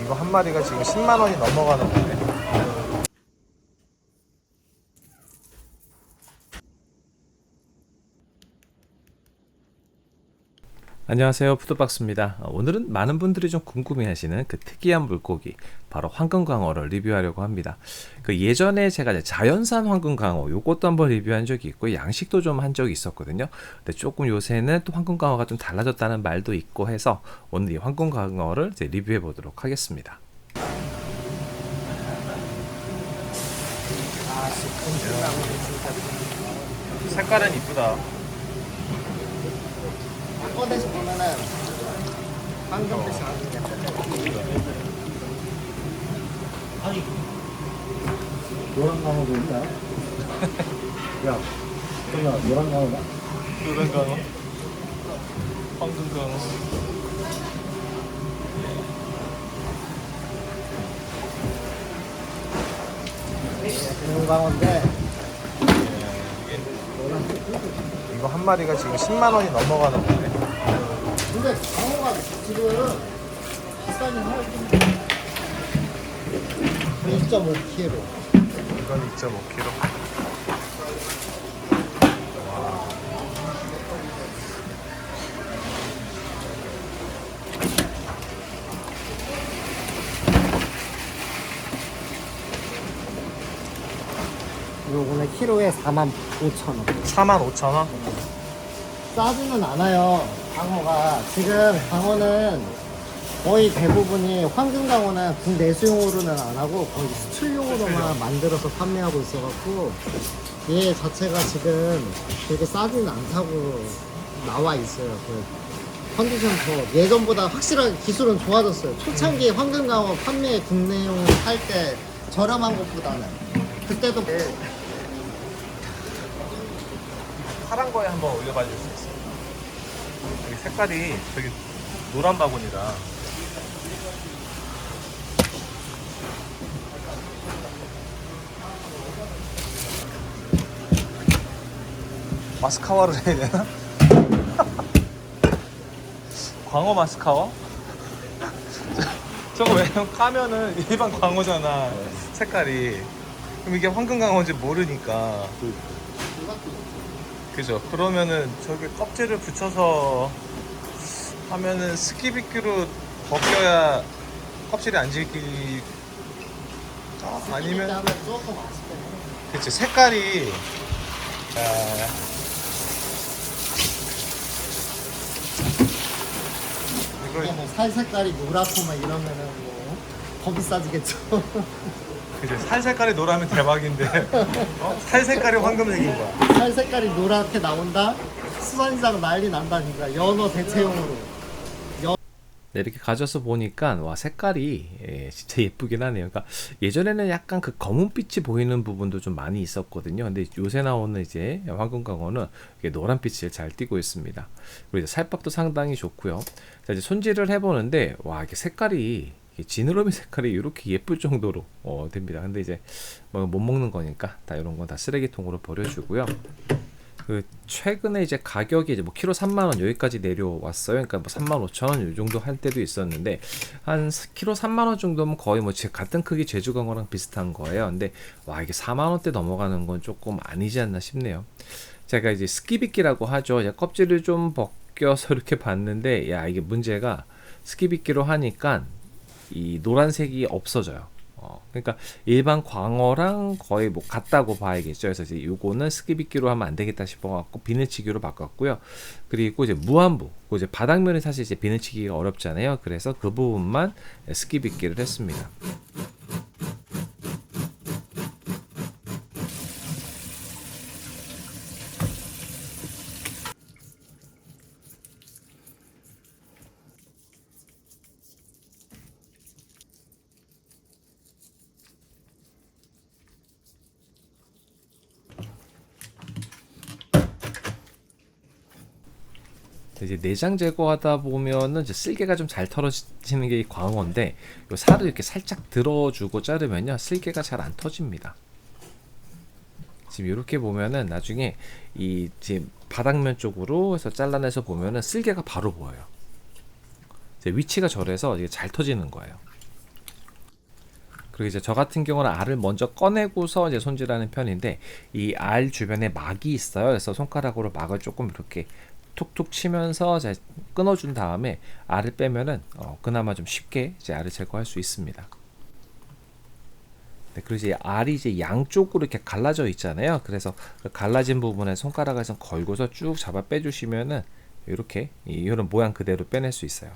이거 한 마리가 지금 10만 원이 넘어가는 거네. 안녕하세요, 푸드박스입니다. 오늘은 많은 분들이 좀 궁금해하시는 그 특이한 물고기, 바로 황금광어를 리뷰하려고 합니다. 그 예전에 제가 이제 자연산 황금광어 요것도 한번 리뷰한 적이 있고, 양식도 좀 한 적이 있었거든요. 근데 조금 요새는 또 황금광어가 좀 달라졌다는 말도 있고 해서 오늘 이 황금광어를 이제 리뷰해 보도록 하겠습니다. 색깔은 이쁘다. 꺼내서 보면은 황금빛이 나는데 아니 노란 강어도 있나? 야, 그냥 노란 강어가? 노란 광어, 황금 광어. 노란 강어인데 이거 한 마리가 지금 10만 원이 넘어가는 거네. 근데 강어가 지금 비싸긴 하지. 2.5kg. 이건 2.5kg. 요거는 키로에 45,000원. 45,000원? 싸지는 않아요. 강어가 지금 강어는 거의 대부분이 황금강어는 국내수용으로는 안 하고 거의 수출용으로만 만들어서 판매하고 있어갖고 얘 자체가 지금 되게 싸지는 않다고 나와 있어요. 그 컨디션 더 예전보다 확실하게 기술은 좋아졌어요. 초창기 황금강어 판매 국내용 할 때 저렴한 것보다는 그때도 파란 거에 한번 올려봐 줄 수 있어요? 여기 색깔이 저기 노란 바구니라. 마스카와를 해야 되나? 광어 마스카와? 저거 왜냐면 까면은 일반 광어잖아, 색깔이. 그럼 이게 황금 광어인지 모르니까. 그죠? 그러면은 저기 껍질을 붙여서 하면은 스키비끼로 벗겨야 껍질이 안 질기. 아니면 하면 조금 아쉽긴 해요. 그치, 색깔이. 이거 이게 뭐 살 색깔이 노랗고 막 이러면은 뭐 더 비싸지겠죠. 그치, 살 색깔이 노라면 대박인데 살 색깔이 황금색인 거야. 살 색깔이 노랗게 나온다? 수산시장 난리 난다니까. 연어 대체용으로. 네, 이렇게 가져서 보니까 와, 색깔이 진짜 예쁘긴 하네요. 그러니까 예전에는 약간 그 검은빛이 보이는 부분도 좀 많이 있었거든요. 근데 요새 나오는 이제 황금광어는 이게 노란빛을 잘 띠고 있습니다. 그리고 이제 살밥도 상당히 좋고요. 자, 이제 손질을 해보는데 와, 이게 색깔이 지느러미 색깔이 이렇게 예쁠 정도로 됩니다. 근데 이제 뭐 못 먹는 거니까 다 이런 건 다 쓰레기통으로 버려주고요. 그 최근에 이제 가격이 이제 뭐 키로 3만 원 여기까지 내려왔어요. 그러니까 뭐 3만 5천 원 이 정도 할 때도 있었는데 한 키로 3만 원 정도면 거의 뭐 같은 크기 제주광어랑 비슷한 거예요. 근데 와, 이게 4만 원대 넘어가는 건 조금 아니지 않나 싶네요. 제가 이제 스키비끼라고 하죠. 이제 껍질을 좀 벗겨서 이렇게 봤는데 야, 이게 문제가 스키비끼로 하니까 이 노란색이 없어져요. 그러니까 일반 광어랑 거의 뭐 같다고 봐야겠죠. 그래서 이제 요거는 스키비끼로 하면 안 되겠다 싶어갖고 비늘치기로 바꿨고요. 그리고 이제 무한부, 이제 바닥면이 사실 이제 비늘치기가 어렵잖아요. 그래서 그 부분만 스키비끼를 했습니다. 이제 내장 제거하다 보면은 이제 쓸개가 좀 잘 털어지는 게 이 광어인데, 요 살을 이렇게 살짝 들어주고 자르면요 쓸개가 잘 안 터집니다. 지금 이렇게 보면은 나중에 이 지금 바닥면 쪽으로 해서 잘라내서 보면은 쓸개가 바로 보여요. 이제 위치가 저래서 이게 잘 터지는 거예요. 그리고 이제 저 같은 경우는 알을 먼저 꺼내고서 이제 손질하는 편인데 이 알 주변에 막이 있어요. 그래서 손가락으로 막을 조금 이렇게 툭툭 치면서 이제 끊어준 다음에 알을 빼면은 그나마 좀 쉽게 이제 알을 제거할 수 있습니다. 네, 그리고 이제 알이 이제 양쪽으로 이렇게 갈라져 있잖아요. 그래서 그 갈라진 부분에 손가락을 좀 걸고서 쭉 잡아 빼주시면은 이렇게 이런 모양 그대로 빼낼 수 있어요.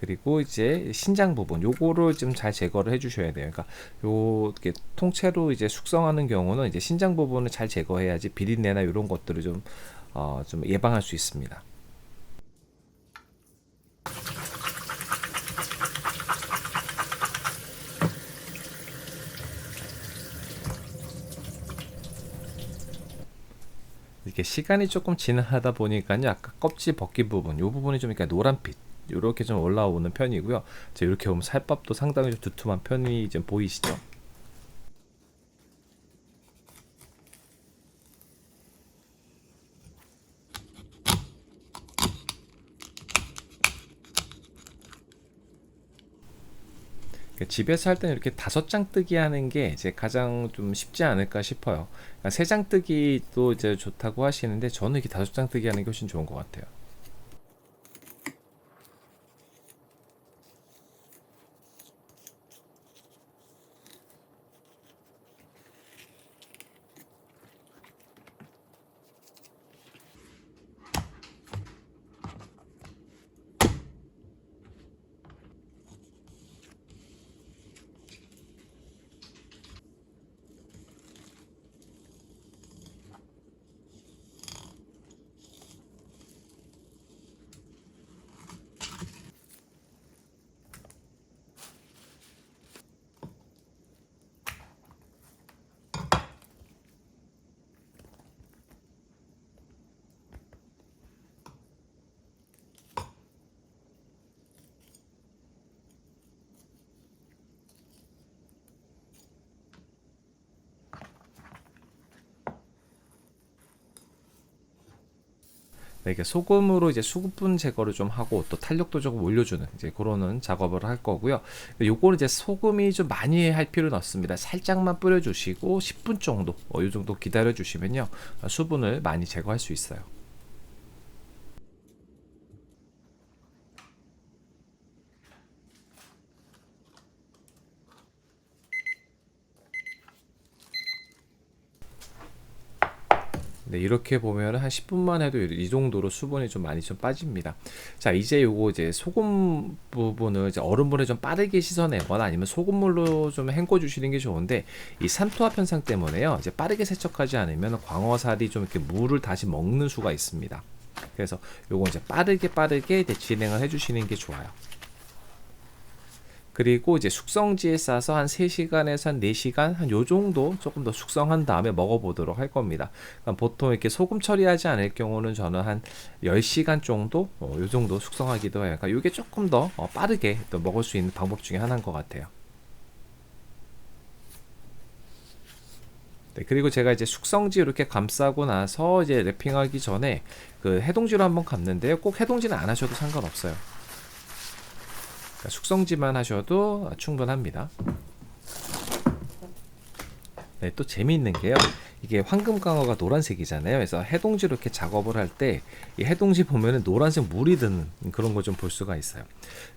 그리고 이제 신장 부분 요거를 좀 잘 제거를 해 주셔야 돼요. 그러니까 요게 통째로 이제 숙성하는 경우는 이제 신장 부분을 잘 제거해야지 비린내나 이런 것들을 좀 예방할 수 있습니다. 이렇게 시간이 조금 지나다 보니까요, 아까 껍질 벗긴 부분, 요 부분이 좀 이렇게 노란빛 이렇게 좀 올라오는 편이고요. 이렇게 보면 살밥도 상당히 좀 두툼한 편이 좀 보이시죠? 집에서 할 때는 이렇게 5장 뜨기 하는 게 이제 가장 좀 쉽지 않을까 싶어요. 3장 뜨기도 이제 좋다고 하시는데 저는 이렇게 5장 뜨기 하는 게 훨씬 좋은 것 같아요. 네, 이게 소금으로 이제 수분 제거를 좀 하고 또 탄력도 조금 올려주는 이제 그런 작업을 할 거고요. 요거는 이제 소금이 좀 많이 할 필요는 없습니다. 살짝만 뿌려주시고 10분 정도, 이 정도 기다려 주시면요, 수분을 많이 제거할 수 있어요. 네, 이렇게 보면 한 10분만 해도 이 정도로 수분이 좀 많이 좀 빠집니다. 자, 이제 요거 이제 소금 부분을 이제 얼음물에 좀 빠르게 씻어내거나 아니면 소금물로 좀 헹궈 주시는 게 좋은데, 이 산토압 현상 때문에요, 이제 빠르게 세척하지 않으면 광어살이 좀 이렇게 물을 다시 먹는 수가 있습니다. 그래서 요거 이제 빠르게 이제 진행을 해 주시는 게 좋아요. 그리고 이제 숙성지에 싸서 한 3시간에서 한 4시간 한 요 정도 조금 더 숙성한 다음에 먹어보도록 할 겁니다. 그러니까 보통 이렇게 소금 처리하지 않을 경우는 저는 한 10시간 정도 요 정도 숙성하기도 해요. 그러니까 이게 조금 더 빠르게 또 먹을 수 있는 방법 중에 하나인 것 같아요. 네, 그리고 제가 이제 숙성지 이렇게 감싸고 나서 이제 랩핑하기 전에 그 해동지로 한번 감는데요. 꼭 해동지는 안 하셔도 상관없어요. 숙성지만 하셔도 충분합니다. 네, 또 재미있는 게요, 이게 황금광어가 노란색이잖아요. 그래서 해동지로 이렇게 작업을 할 때 이 해동지 보면은 노란색 물이 드는 그런 걸 좀 볼 수가 있어요.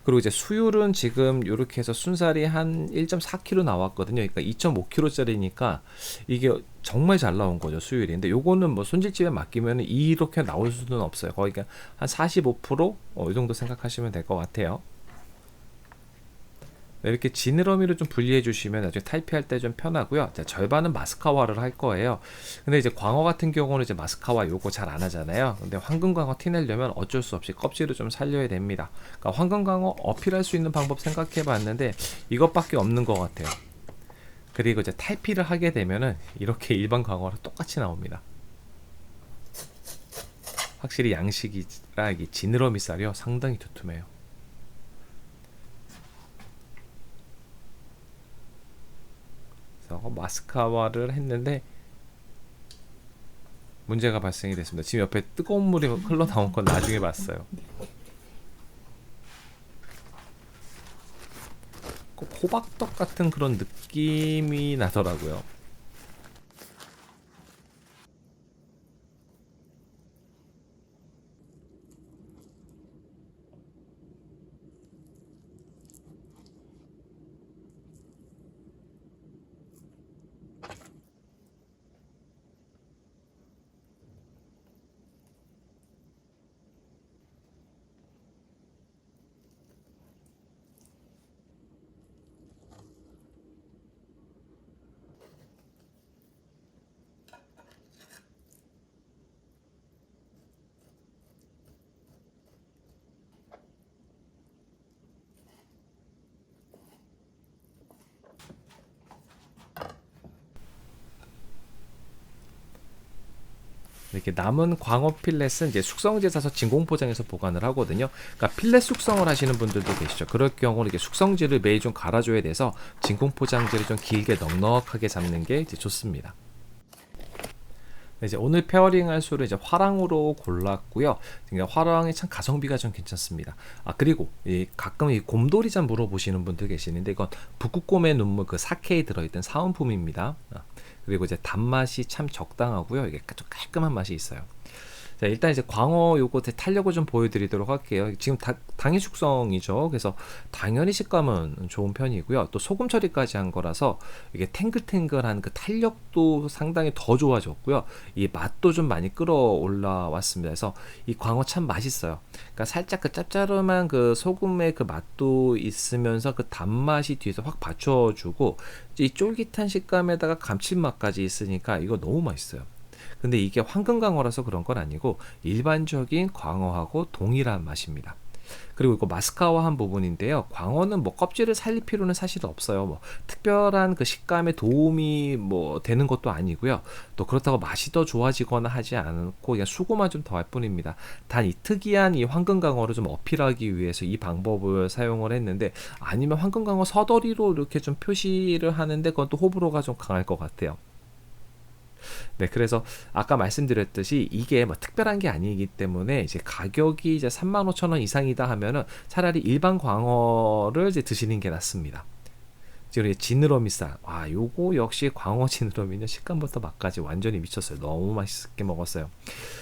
그리고 이제 수율은 지금 이렇게 해서 순살이 한 1.4kg 나왔거든요. 그러니까 2.5kg짜리니까 이게 정말 잘 나온 거죠, 수율이. 근데 요거는 뭐 손질집에 맡기면 이렇게 나올 수는 없어요. 거의 한 45%? 이 정도 생각하시면 될 것 같아요. 이렇게 지느러미를 좀 분리해 주시면 나중에 탈피할 때 좀 편하고요. 자, 절반은 마스카와를 할 거예요. 근데 이제 광어 같은 경우는 이제 마스카와 요거 잘 안 하잖아요. 근데 황금광어 티내려면 어쩔 수 없이 껍질을 좀 살려야 됩니다. 그러니까 황금광어 어필할 수 있는 방법 생각해 봤는데 이것밖에 없는 것 같아요. 그리고 이제 탈피를 하게 되면은 이렇게 일반 광어랑 똑같이 나옵니다. 확실히 양식이라 이 지느러미 살이요, 상당히 두툼해요. 마스카와를 했는데 문제가 발생이 됐습니다. 지금 옆에 뜨거운 물이 흘러나온 건 나중에 봤어요. 꼭 호박떡 같은 그런 느낌이 나더라고요. 이렇게 남은 광어 필렛은 이제 숙성지에 사서 진공 포장해서 보관을 하거든요. 그러니까 필렛 숙성을 하시는 분들도 계시죠. 그럴 경우는 이렇게 숙성지를 매일 좀 갈아줘야 돼서 진공 포장지를 좀 길게 넉넉하게 잡는 게 이제 좋습니다. 이제 오늘 페어링할 술을 이제 화랑으로 골랐고요. 그러니까 화랑이 참 가성비가 좀 괜찮습니다. 그리고 가끔 이 곰돌이잔 물어보시는 분들 계시는데 이건 북극곰의 눈물 그 사케에 들어있던 사은품입니다. 그리고 이제 단맛이 참 적당하고요. 이게 좀 깔끔한 맛이 있어요. 자, 일단 이제 광어 요거 탄력을 좀 보여드리도록 할게요. 지금 당일 숙성이죠. 그래서 당연히 식감은 좋은 편이고요. 또 소금 처리까지 한 거라서 이게 탱글탱글한 그 탄력도 상당히 더 좋아졌고요. 이 맛도 좀 많이 끌어올라왔습니다. 그래서 이 광어 참 맛있어요. 그러니까 살짝 그 짭짤한 그 소금의 그 맛도 있으면서 그 단맛이 뒤에서 확 받쳐주고 이 쫄깃한 식감에다가 감칠맛까지 있으니까 이거 너무 맛있어요. 근데 이게 황금광어라서 그런 건 아니고 일반적인 광어하고 동일한 맛입니다. 그리고 이거 마스카와 한 부분인데요. 광어는 뭐 껍질을 살릴 필요는 사실 없어요. 뭐 특별한 그 식감에 도움이 뭐 되는 것도 아니고요. 또 그렇다고 맛이 더 좋아지거나 하지 않고 그냥 수고만 좀 더할 뿐입니다. 단 이 특이한 이 황금광어를 좀 어필하기 위해서 이 방법을 사용을 했는데 아니면 황금광어 서더리로 이렇게 좀 표시를 하는데 그건 또 호불호가 좀 강할 것 같아요. 네, 그래서 아까 말씀드렸듯이 이게 뭐 특별한 게 아니기 때문에 이제 가격이 이제 35,000원 이상이다 하면은 차라리 일반 광어를 이제 드시는 게 낫습니다. 지금 지느러미살, 요거 역시 광어 지느러미는 식감부터 맛까지 완전히 미쳤어요. 너무 맛있게 먹었어요.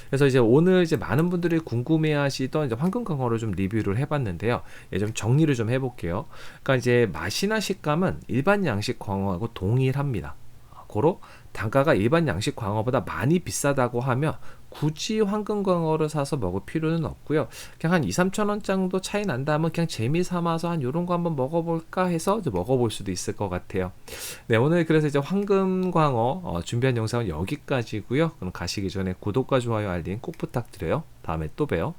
그래서 이제 오늘 이제 많은 분들이 궁금해하시던 이제 황금광어를 좀 리뷰를 해봤는데요. 좀 정리를 좀 해볼게요. 그러니까 이제 맛이나 식감은 일반 양식 광어하고 동일합니다. 고로 단가가 일반 양식 광어보다 많이 비싸다고 하면 굳이 황금광어를 사서 먹을 필요는 없고요. 그냥 한 2-3천 원 정도 차이 난다면 그냥 재미 삼아서 한 요런 거 한번 먹어볼까 해서 이제 먹어볼 수도 있을 것 같아요. 네, 오늘 그래서 이제 황금광어 준비한 영상은 여기까지고요. 그럼 가시기 전에 구독과 좋아요 알림 꼭 부탁드려요. 다음에 또 봬요.